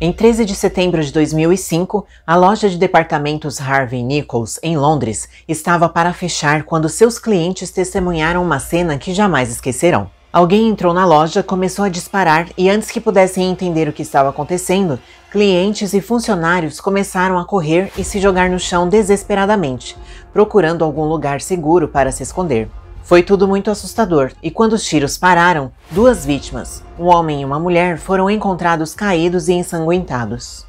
Em 13 de setembro de 2005, a loja de departamentos Harvey Nichols, em Londres, estava para fechar quando seus clientes testemunharam uma cena que jamais esquecerão. Alguém entrou na loja, começou a disparar e antes que pudessem entender o que estava acontecendo, clientes e funcionários começaram a correr e se jogar no chão desesperadamente, procurando algum lugar seguro para se esconder. Foi tudo muito assustador e quando os tiros pararam, duas vítimas, um homem e uma mulher, foram encontrados caídos e ensanguentados.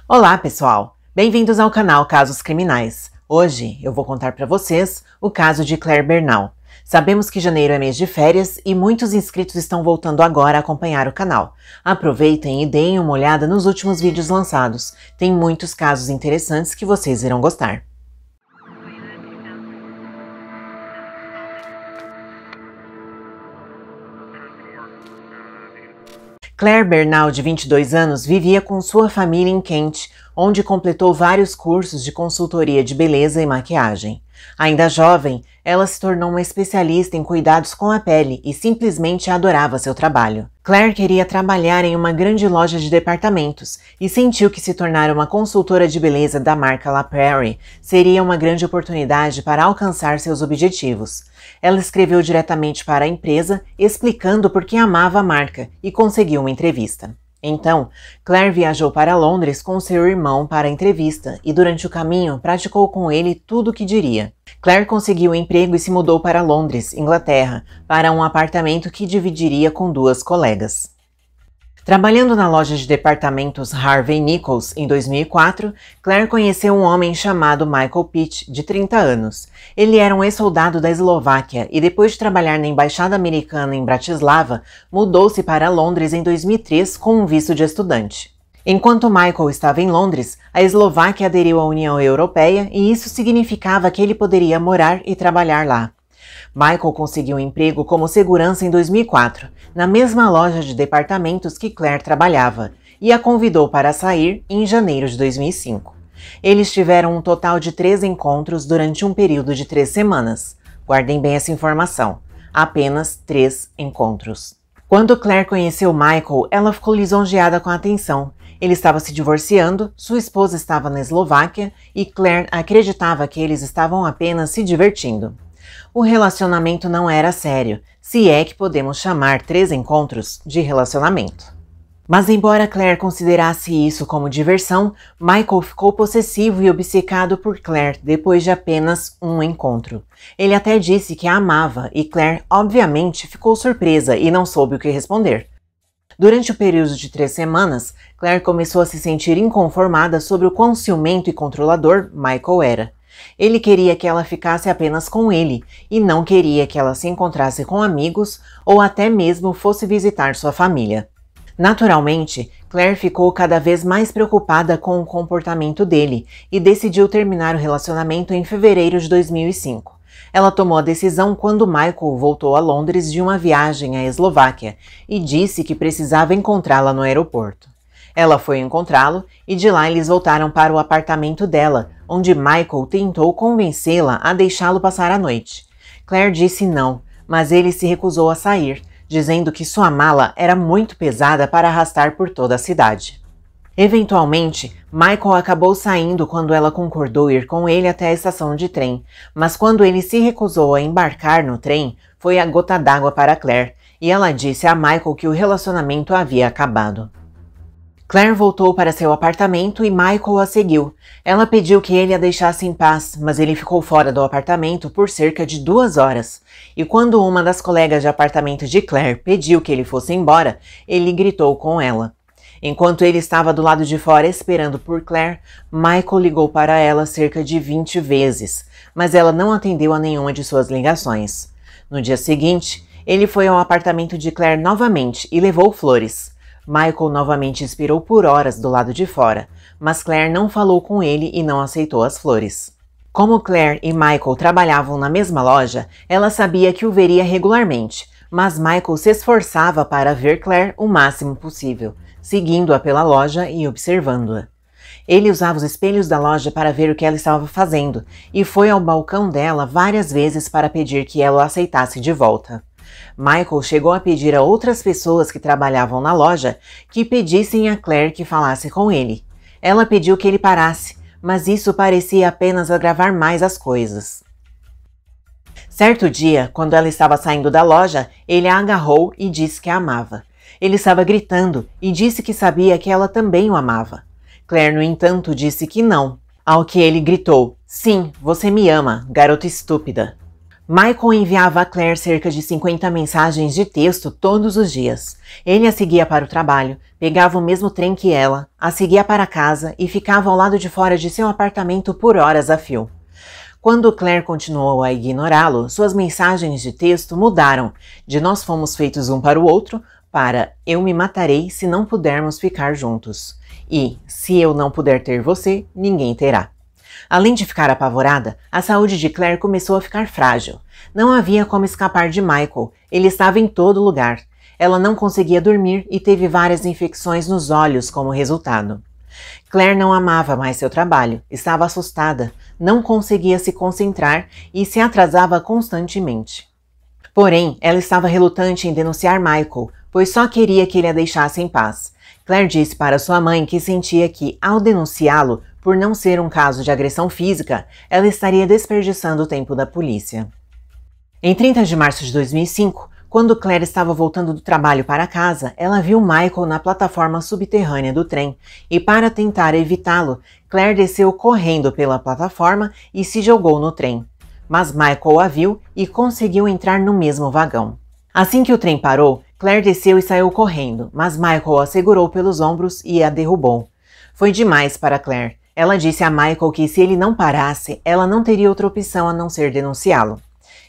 Olá pessoal, bem-vindos ao canal Casos Criminais. Hoje eu vou contar para vocês o caso de Claire Bernal. Sabemos que janeiro é mês de férias e muitos inscritos estão voltando agora a acompanhar o canal. Aproveitem e deem uma olhada nos últimos vídeos lançados. Tem muitos casos interessantes que vocês irão gostar. Claire Bernal, de 22 anos, vivia com sua família em Kent, onde completou vários cursos de consultoria de beleza e maquiagem. Ainda jovem, ela se tornou uma especialista em cuidados com a pele e simplesmente adorava seu trabalho. Claire queria trabalhar em uma grande loja de departamentos e sentiu que se tornar uma consultora de beleza da marca La Prairie seria uma grande oportunidade para alcançar seus objetivos. Ela escreveu diretamente para a empresa, explicando por que amava a marca e conseguiu uma entrevista. Então, Claire viajou para Londres com seu irmão para a entrevista e durante o caminho praticou com ele tudo o que diria. Claire conseguiu um emprego e se mudou para Londres, Inglaterra, para um apartamento que dividiria com duas colegas. Trabalhando na loja de departamentos Harvey Nichols em 2004, Claire conheceu um homem chamado Michael Pitt, de 30 anos. Ele era um ex-soldado da Eslováquia e depois de trabalhar na Embaixada Americana em Bratislava, mudou-se para Londres em 2003 com um visto de estudante. Enquanto Michael estava em Londres, a Eslováquia aderiu à União Europeia e isso significava que ele poderia morar e trabalhar lá. Michael conseguiu um emprego como segurança em 2004, na mesma loja de departamentos que Claire trabalhava, e a convidou para sair em janeiro de 2005. Eles tiveram um total de 3 encontros durante um período de 3 semanas. Guardem bem essa informação. Apenas 3 encontros. Quando Claire conheceu Michael, ela ficou lisonjeada com a atenção. Ele estava se divorciando, sua esposa estava na Eslováquia e Claire acreditava que eles estavam apenas se divertindo. O relacionamento não era sério, se é que podemos chamar 3 encontros de relacionamento. Mas embora Claire considerasse isso como diversão, Michael ficou possessivo e obcecado por Claire depois de apenas um encontro. Ele até disse que a amava e Claire, obviamente, ficou surpresa e não soube o que responder. Durante o período de 3 semanas, Claire começou a se sentir inconformada sobre o quão ciumento e controlador Michael era. Ele queria que ela ficasse apenas com ele e não queria que ela se encontrasse com amigos ou até mesmo fosse visitar sua família. Naturalmente, Claire ficou cada vez mais preocupada com o comportamento dele e decidiu terminar o relacionamento em fevereiro de 2005. Ela tomou a decisão quando Michael voltou a Londres de uma viagem à Eslováquia e disse que precisava encontrá-la no aeroporto. Ela foi encontrá-lo e de lá eles voltaram para o apartamento dela, onde Michael tentou convencê-la a deixá-lo passar a noite. Claire disse não, mas ele se recusou a sair, dizendo que sua mala era muito pesada para arrastar por toda a cidade. Eventualmente, Michael acabou saindo quando ela concordou ir com ele até a estação de trem, mas quando ele se recusou a embarcar no trem, foi a gota d'água para Claire, e ela disse a Michael que o relacionamento havia acabado. Claire voltou para seu apartamento e Michael a seguiu. Ela pediu que ele a deixasse em paz, mas ele ficou fora do apartamento por cerca de 2 horas. E quando uma das colegas de apartamento de Claire pediu que ele fosse embora, ele gritou com ela. Enquanto ele estava do lado de fora esperando por Claire, Michael ligou para ela cerca de 20 vezes, mas ela não atendeu a nenhuma de suas ligações. No dia seguinte, ele foi ao apartamento de Claire novamente e levou flores. Michael novamente esperou por horas do lado de fora, mas Claire não falou com ele e não aceitou as flores. Como Claire e Michael trabalhavam na mesma loja, ela sabia que o veria regularmente, mas Michael se esforçava para ver Claire o máximo possível, seguindo-a pela loja e observando-a. Ele usava os espelhos da loja para ver o que ela estava fazendo e foi ao balcão dela várias vezes para pedir que ela o aceitasse de volta. Michael chegou a pedir a outras pessoas que trabalhavam na loja que pedissem a Claire que falasse com ele. Ela pediu que ele parasse, mas isso parecia apenas agravar mais as coisas. Certo dia, quando ela estava saindo da loja, ele a agarrou e disse que a amava. Ele estava gritando e disse que sabia que ela também o amava. Claire, no entanto, disse que não, ao que ele gritou: "Sim, você me ama, garota estúpida." Michael enviava a Claire cerca de 50 mensagens de texto todos os dias. Ele a seguia para o trabalho, pegava o mesmo trem que ela, a seguia para casa e ficava ao lado de fora de seu apartamento por horas a fio. Quando Claire continuou a ignorá-lo, suas mensagens de texto mudaram de "nós fomos feitos um para o outro" para "eu me matarei se não pudermos ficar juntos" e "se eu não puder ter você, ninguém terá." Além de ficar apavorada, a saúde de Claire começou a ficar frágil. Não havia como escapar de Michael, ele estava em todo lugar. Ela não conseguia dormir e teve várias infecções nos olhos como resultado. Claire não amava mais seu trabalho, estava assustada, não conseguia se concentrar e se atrasava constantemente. Porém, ela estava relutante em denunciar Michael, pois só queria que ele a deixasse em paz. Claire disse para sua mãe que sentia que, ao denunciá-lo, por não ser um caso de agressão física, ela estaria desperdiçando o tempo da polícia. Em 30 de março de 2005, quando Claire estava voltando do trabalho para casa, ela viu Michael na plataforma subterrânea do trem e, para tentar evitá-lo, Claire desceu correndo pela plataforma e se jogou no trem. Mas Michael a viu e conseguiu entrar no mesmo vagão. Assim que o trem parou, Claire desceu e saiu correndo, mas Michael a segurou pelos ombros e a derrubou. Foi demais para Claire. Ela disse a Michael que se ele não parasse, ela não teria outra opção a não ser denunciá-lo.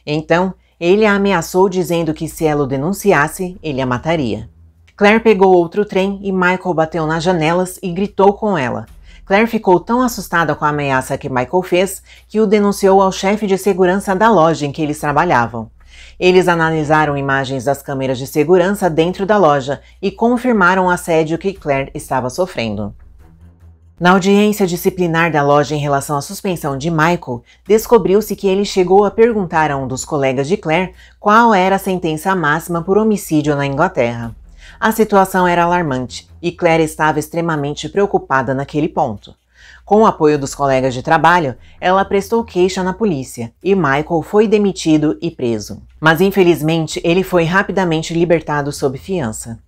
Então, ele a ameaçou dizendo que se ela o denunciasse, ele a mataria. Claire pegou outro trem e Michael bateu nas janelas e gritou com ela. Claire ficou tão assustada com a ameaça que Michael fez que o denunciou ao chefe de segurança da loja em que eles trabalhavam. Eles analisaram imagens das câmeras de segurança dentro da loja e confirmaram o assédio que Claire estava sofrendo. Na audiência disciplinar da loja em relação à suspensão de Michael, descobriu-se que ele chegou a perguntar a um dos colegas de Claire qual era a sentença máxima por homicídio na Inglaterra. A situação era alarmante e Claire estava extremamente preocupada naquele ponto. Com o apoio dos colegas de trabalho, ela prestou queixa na polícia e Michael foi demitido e preso. Mas infelizmente ele foi rapidamente libertado sob fiança.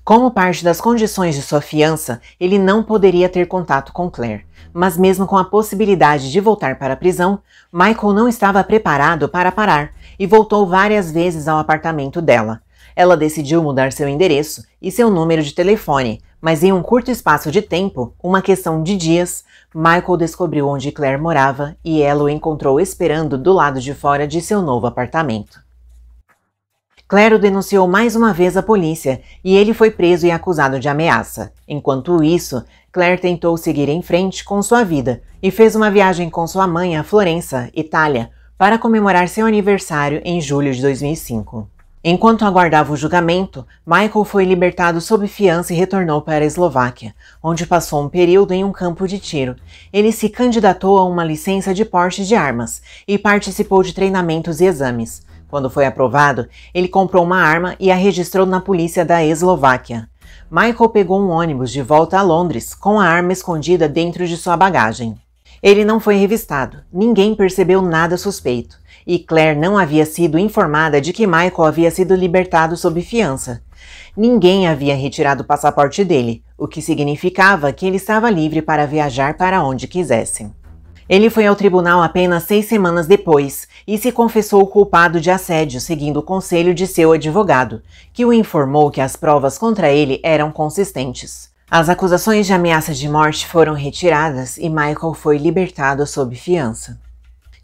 Como parte das condições de sua fiança, ele não poderia ter contato com Claire, mas mesmo com a possibilidade de voltar para a prisão, Michael não estava preparado para parar e voltou várias vezes ao apartamento dela. Ela decidiu mudar seu endereço e seu número de telefone, mas em um curto espaço de tempo, uma questão de dias, Michael descobriu onde Claire morava e ela o encontrou esperando do lado de fora de seu novo apartamento. Claire o denunciou mais uma vez à polícia e ele foi preso e acusado de ameaça. Enquanto isso, Claire tentou seguir em frente com sua vida e fez uma viagem com sua mãe a Florença, Itália, para comemorar seu aniversário em julho de 2005. Enquanto aguardava o julgamento, Michael foi libertado sob fiança e retornou para a Eslováquia, onde passou um período em um campo de tiro. Ele se candidatou a uma licença de porte de armas e participou de treinamentos e exames. Quando foi aprovado, ele comprou uma arma e a registrou na polícia da Eslováquia. Michael pegou um ônibus de volta a Londres com a arma escondida dentro de sua bagagem. Ele não foi revistado, ninguém percebeu nada suspeito, e Claire não havia sido informada de que Michael havia sido libertado sob fiança. Ninguém havia retirado o passaporte dele, o que significava que ele estava livre para viajar para onde quisesse. Ele foi ao tribunal apenas 6 semanas depois e se confessou culpado de assédio, seguindo o conselho de seu advogado, que o informou que as provas contra ele eram consistentes. As acusações de ameaça de morte foram retiradas e Michael foi libertado sob fiança.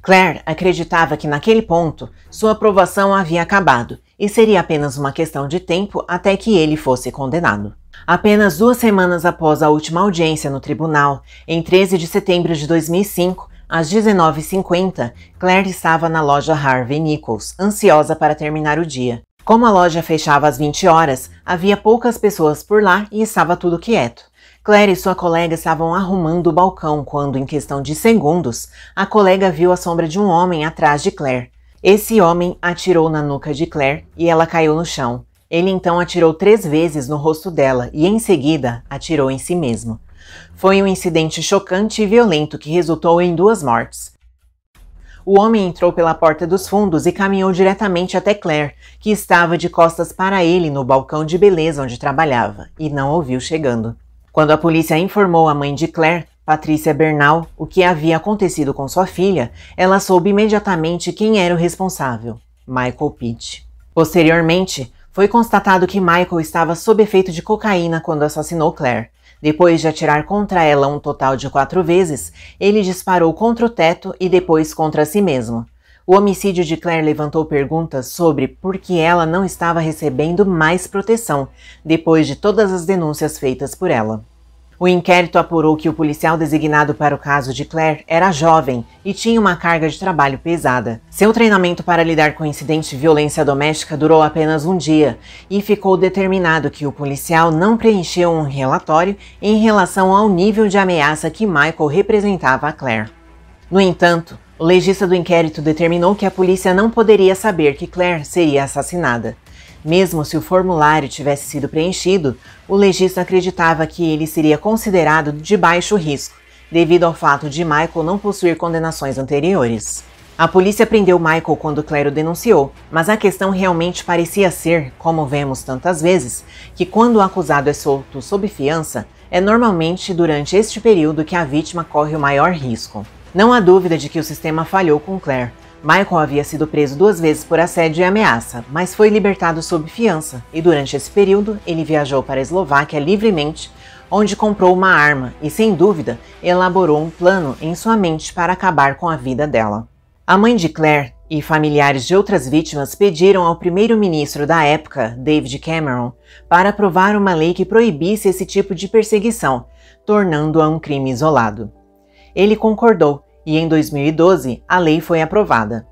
Claire acreditava que naquele ponto sua aprovação havia acabado e seria apenas uma questão de tempo até que ele fosse condenado. Apenas 2 semanas após a última audiência no tribunal, em 13 de setembro de 2005, às 19h50, Claire estava na loja Harvey Nichols, ansiosa para terminar o dia. Como a loja fechava às 20 horas, havia poucas pessoas por lá e estava tudo quieto. Claire e sua colega estavam arrumando o balcão quando, em questão de segundos, a colega viu a sombra de um homem atrás de Claire. Esse homem atirou na nuca de Claire e ela caiu no chão. Ele então atirou 3 vezes no rosto dela e em seguida atirou em si mesmo. Foi um incidente chocante e violento que resultou em 2 mortes. O homem entrou pela porta dos fundos e caminhou diretamente até Claire, que estava de costas para ele no balcão de beleza onde trabalhava, e não o viu chegando. Quando a polícia informou a mãe de Claire, Patrícia Bernal, o que havia acontecido com sua filha, ela soube imediatamente quem era o responsável: Michael Pitt. Posteriormente, foi constatado que Michael estava sob efeito de cocaína quando assassinou Claire. Depois de atirar contra ela um total de 4 vezes, ele disparou contra o teto e depois contra si mesmo. O homicídio de Claire levantou perguntas sobre por que ela não estava recebendo mais proteção, depois de todas as denúncias feitas por ela. O inquérito apurou que o policial designado para o caso de Claire era jovem e tinha uma carga de trabalho pesada. Seu treinamento para lidar com incidentes de violência doméstica durou apenas um dia e ficou determinado que o policial não preencheu um relatório em relação ao nível de ameaça que Michael representava a Claire. No entanto, o legista do inquérito determinou que a polícia não poderia saber que Claire seria assassinada. Mesmo se o formulário tivesse sido preenchido, o legista acreditava que ele seria considerado de baixo risco, devido ao fato de Michael não possuir condenações anteriores. A polícia prendeu Michael quando Claire o denunciou, mas a questão realmente parecia ser, como vemos tantas vezes, que quando o acusado é solto sob fiança, é normalmente durante este período que a vítima corre o maior risco. Não há dúvida de que o sistema falhou com Claire. Michael havia sido preso 2 vezes por assédio e ameaça, mas foi libertado sob fiança, e durante esse período ele viajou para a Eslováquia livremente, onde comprou uma arma e, sem dúvida, elaborou um plano em sua mente para acabar com a vida dela. A mãe de Claire e familiares de outras vítimas pediram ao primeiro-ministro da época, David Cameron, para aprovar uma lei que proibisse esse tipo de perseguição, tornando-a um crime isolado. Ele concordou, e em 2012 a lei foi aprovada.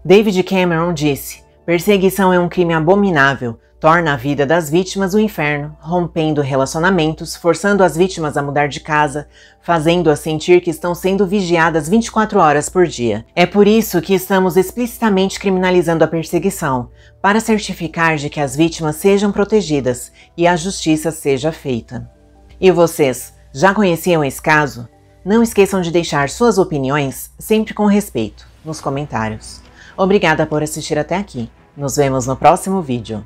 David Cameron disse: "Perseguição é um crime abominável, torna a vida das vítimas um inferno, rompendo relacionamentos, forçando as vítimas a mudar de casa, fazendo-as sentir que estão sendo vigiadas 24 horas por dia. É por isso que estamos explicitamente criminalizando a perseguição, para certificar de que as vítimas sejam protegidas e a justiça seja feita." E vocês, já conheciam esse caso? Não esqueçam de deixar suas opiniões, sempre com respeito, nos comentários. Obrigada por assistir até aqui. Nos vemos no próximo vídeo.